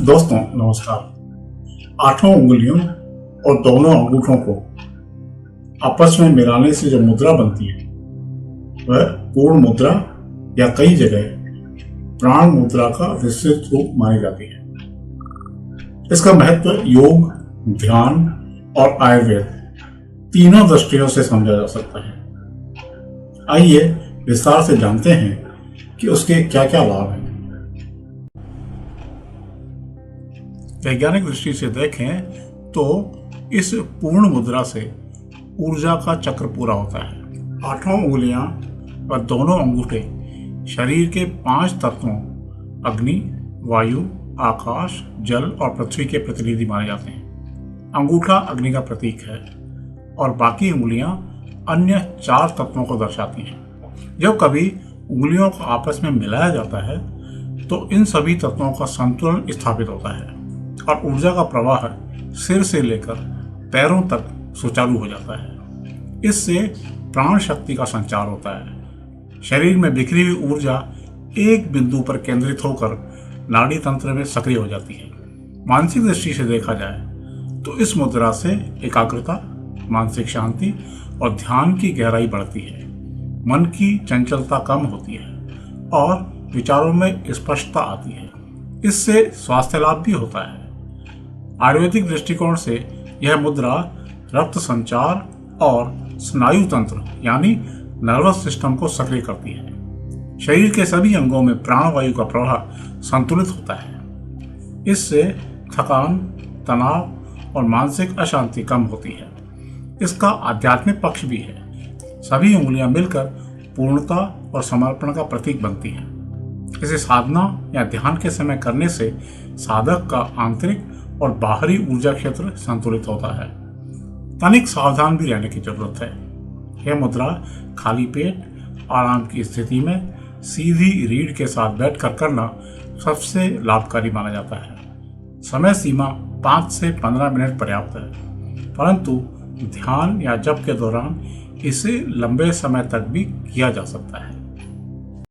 दोस्तों नमस्कार। आठों उंगलियों और दोनों अंगूठों को आपस में मिलाने से जो मुद्रा बनती है वह पूर्ण मुद्रा या कई जगह प्राण मुद्रा का विस्तृत रूप मानी जाती है। इसका महत्व योग, ध्यान और आयुर्वेद तीनों दृष्टियों से समझा जा सकता है। आइए विस्तार से जानते हैं कि उसके क्या क्या लाभ हैं। वैज्ञानिक दृष्टि से देखें तो इस पूर्ण मुद्रा से ऊर्जा का चक्र पूरा होता है। आठों उंगलियां व दोनों अंगूठे शरीर के 5 तत्वों अग्नि, वायु, आकाश, जल और पृथ्वी के प्रतिनिधि माने जाते हैं। अंगूठा अग्नि का प्रतीक है और बाकी उंगलियां अन्य 4 तत्वों को दर्शाती हैं। जब कभी उंगलियों को आपस में मिलाया जाता है तो इन सभी तत्वों का संतुलन स्थापित होता है और ऊर्जा का प्रवाह सिर से लेकर पैरों तक सुचारू हो जाता है। इससे प्राण शक्ति का संचार होता है। शरीर में बिखरी हुई ऊर्जा एक बिंदु पर केंद्रित होकर नाड़ी तंत्र में सक्रिय हो जाती है। मानसिक दृष्टि से देखा जाए तो इस मुद्रा से एकाग्रता, मानसिक शांति और ध्यान की गहराई बढ़ती है। मन की चंचलता कम होती है और विचारों में स्पष्टता आती है। इससे स्वास्थ्य लाभ भी होता है। आयुर्वेदिक दृष्टिकोण से यह मुद्रा रक्त संचार और स्नायु तंत्र यानी नर्वस सिस्टम को सक्रिय करती है। शरीर के सभी अंगों में प्राणवायु का प्रवाह संतुलित होता है। इससे थकान, तनाव और मानसिक अशांति कम होती है। इसका आध्यात्मिक पक्ष भी है। सभी उंगलियां मिलकर पूर्णता और समर्पण का प्रतीक बनती हैं। इसे साधना या ध्यान के समय करने से साधक का आंतरिक और बाहरी ऊर्जा क्षेत्र संतुलित होता है। तनिक सावधान भी रहने की जरूरत है। यह मुद्रा खाली पेट, आराम की स्थिति में सीधी रीढ़ के साथ बैठकर करना सबसे लाभकारी माना जाता है। समय सीमा 5 से 15 मिनट पर्याप्त है, परंतु ध्यान या जप के दौरान इसे लंबे समय तक भी किया जा सकता है।